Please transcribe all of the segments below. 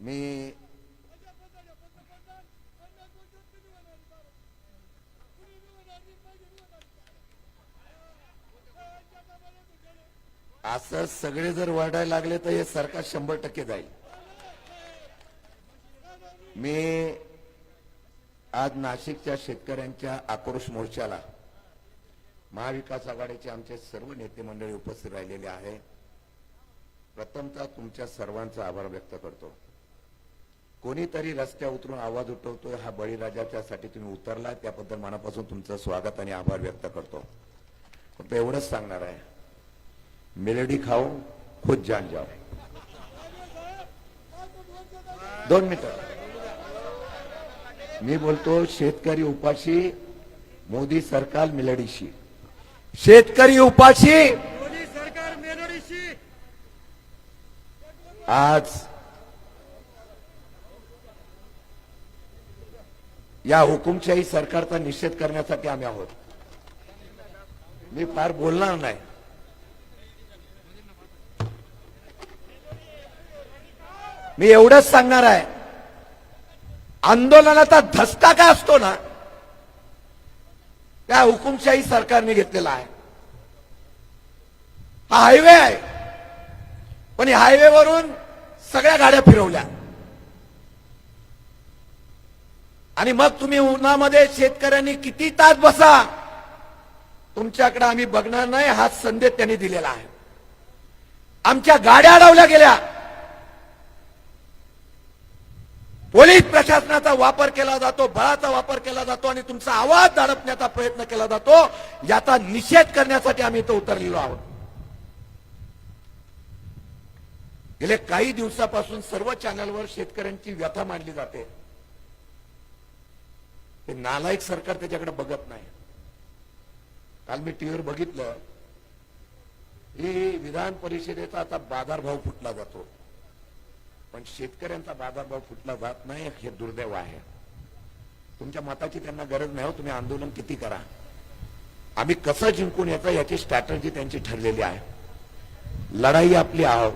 मी असं सगळे जर वरडायला लागले तर हे सरकार 100% जाईल. मी आज नाशिकच्या शेतकऱ्यांच्या आक्रोश मोर्चाला महाविकास आघाडीचे आमचे सर्व नेते मंडळी उपस्थित राहिलेले आहे. प्रथमतः तुमच्या सर्वांचा आभार व्यक्त करतो. कोणीतरी रस्त्यावर उतरून आवाज उठवतोय, हा बळीराजाच्यासाठी तुम्ही उतरला, त्याबद्दल मनापासून तुमचं स्वागत आणि आभार व्यक्त करतो. फक्त एवढंच सांगणार आहे, मेलडी खाओ खुद जान जाओ. 2 मिनिटं मी बोलतो. शेतकरी उपाशी, मोदी सरकार मेलडीशी. शेतकरी उपाशी, मोदी सरकार मेलडीशी. आज या हुकुमशाही सरकारचा निषेध करण्यासाठी आम्ही आहोत. मी फार बोलणार नाही. मी एवढंच सांगणार आहे, आंदोलनाचा धसका काय असतो ना, त्या हुकुमशाही सरकारने घेतलेला आहे. हा हायवे आहे, पण या हायवेवरून सगळ्या गाड्या फिरवल्या आणि मग तुम्ही उन्हामध्ये शेतकऱ्यांनी किती तास बसा, तुमच्याकडे आम्ही बघणार नाही, हा संदेश त्यांनी दिलेला आहे. आमच्या गाड्या अडवल्या गेल्या. पोलीस प्रशासनाचा वापर केला जातो, बळाचा वापर केला जातो आणि तुमचा आवाज दडपण्याचा प्रयत्न केला जातो. याचा निषेध करण्यासाठी आम्ही इथं उतरलेलो आहोत. गेले काही दिवसापासून सर्व चॅनलवर शेतकऱ्यांची व्यथा मांडली जाते. हे नालायक सरकार त्याच्याकडे बघत नाही. काल मी टीव्हीवर बघितलं, ही विधान परिषदेचा आता बाजारभाव फुटला जातो, पण शेतकऱ्यांचा बाजारभाव फुटला जात नाही. हे दुर्दैव आहे. तुमच्या मताची त्यांना गरज नाही हो, तुम्ही आंदोलन किती करा. आम्ही कसं जिंकून यायचं याची स्ट्रॅटर्जी त्यांची ठरलेली आहे. लढाई आपली आहे.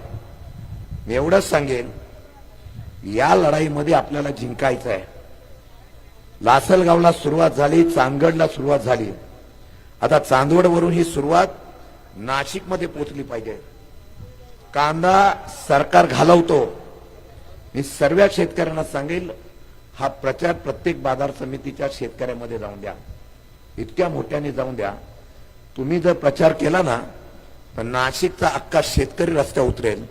मी एवढंच सांगेन, या लढाईमध्ये आपल्याला जिंकायचं आहे. लासलगावला सुरुवात झाली, चांदगडला सुरुवात झाली, आता चांदवडवरून ही सुरुवात नाशिकमध्ये पोहोचली पाहिजे. कांदा सरकार घालवतो. मी सर्व शेतकऱ्यांना सांगेल, हा प्रचार प्रत्येक बाजार समितीच्या शेतकऱ्यांमध्ये जाऊन द्या, इतक्या मोठ्याने जाऊन द्या. तुम्ही जर प्रचार केला ना, तर नाशिकचा अख्खा शेतकरी रस्त्यावर उतरेल.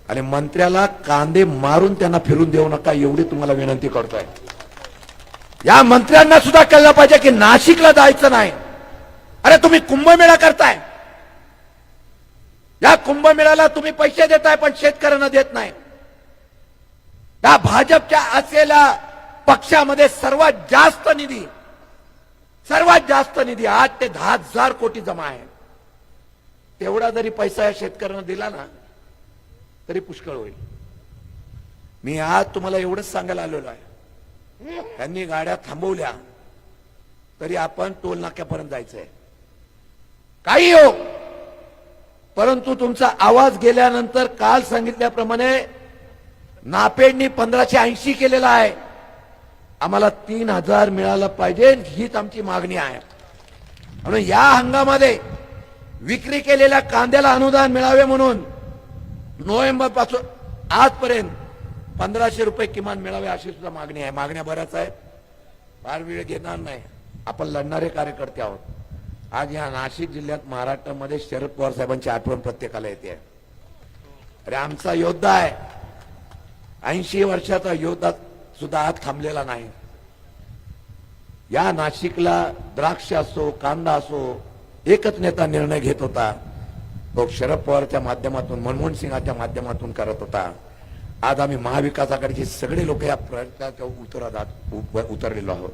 आणि मंत्र्याला कांदे मारून त्यांना फिरून देऊ नका, एवढी तुम्हाला विनंती करतोय. या मंत्र्यांना सुद्धा कळलं पाहिजे की नाशिकला जायचं नाही. अरे तुम्ही कुंभमेळा करताय, या कुंभमेळ्याला तुम्ही पैसे देताय, पण शेतकऱ्यांना देत नाही. या भाजपच्या असलेल्या पक्षामध्ये सर्वात जास्त निधी 8 ते 10,000 कोटी जमा आहे. तेवढा जरी पैसा या शेतकऱ्यांना दिला ना, तरी पुष्कळ होईल. मी आज तुम्हाला एवढंच सांगायला आलेलो आहे, त्यांनी गाड्या थांबवल्या तरी आपण टोल नाक्यापर्यंत जायचंय. काही हो, परंतु तुमचा आवाज गेल्यानंतर काल सांगितल्याप्रमाणे नापेडनी 1580 केलेला आहे. आम्हाला 3000 मिळालं पाहिजे, हीच आमची मागणी आहे. म्हणून या हंगामामध्ये विक्री केलेल्या कांद्याला अनुदान मिळावे म्हणून नोव्हेंबर पासून आजपर्यंत 1500 रुपये किमान मिळावे अशी सुद्धा मागणी आहे. मागण्या बऱ्याच आहेत, फार वेळ घेणार नाही. आपण लढणारे कार्यकर्ते आहोत. आज या नाशिक जिल्ह्यात महाराष्ट्रामध्ये शरद पवार साहेबांची आठवण प्रत्येकाला येते. अरे आमचा योद्धा आहे, 80 वर्षाचा योद्धा सुद्धा आज थांबलेला नाही. या नाशिकला द्राक्ष असो कांदा असो, एकच नेता निर्णय घेत होता, तो शरद पवारच्या माध्यमातून, मनमोहन सिंगाच्या माध्यमातून करत होता. आज आम्ही महाविकास आघाडीचे सगळे लोक या प्रयत्नात उतरलेलो आहोत.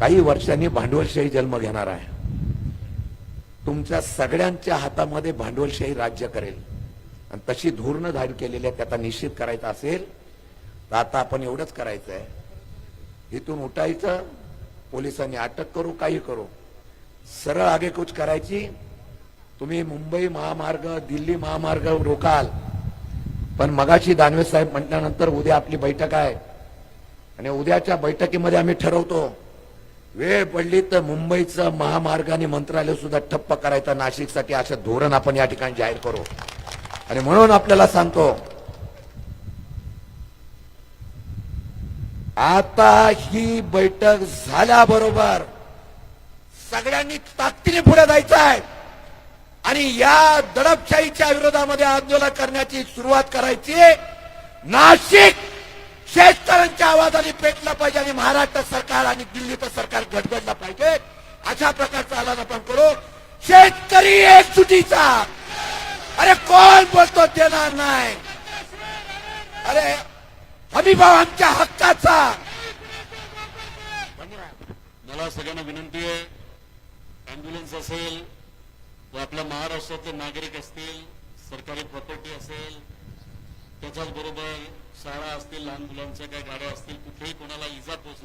काही वर्षांनी भांडवलशाही जन्म घेणार आहे. तुमच्या सगळ्यांच्या हातामध्ये भांडवलशाही राज्य करेल आणि तशी धोरणं धारण केलेली आहे. त्याचा निषेध करायचा असेल तर आता आपण एवढंच करायचं आहे, इथून उठायचं, पोलिसांनी अटक करू, काही करू, सरळ आगेकूच करायची. तुम्ही मुंबई महामार्ग, दिल्ली महामार्ग रोकाल, पण मगाशी दानवे साहेब म्हटल्यानंतर उद्या आपली बैठक आहे आणि उद्याच्या बैठकीमध्ये आम्ही ठरवतो वेळ पडली तर मुंबईचं महामार्ग आणि मंत्रालय सुद्धा ठप्प करायचं नाशिकसाठी असं धोरण आपण या ठिकाणी जाहीर करू. आणि म्हणून आपल्याला सांगतो आता ही बैठक झाल्याबरोबर सगळ्यांनी ताकदीने पुढे जायचं आहे आणि या दडपशाहीच्या विरोधामध्ये आंदोलन करण्याची सुरुवात करायची. नाशिक शेतकऱ्यांच्या आवाजाने पेटलं पाहिजे आणि महाराष्ट्र सरकार आणि दिल्लीचं सरकार गडगडलं पाहिजे. अशा प्रकारचा आवाज आपण करू. शेतकरी एकजुटीचा. अरे कोण बोलतो देणार नाही. अरे हमी भाव आमच्या हक्काचा. मला सगळ्यांना विनंती आहे, अँब्युलन्स असेल व आपल्या महाराष्ट्रातले नागरिक असतील, सरकारी प्रॉपर्टी असेल, त्याच्याच बरोबर शाळा असतील, लहान मुलांच्या काही गाड्या असतील, कुठेही कोणाला इजा पोहोचणार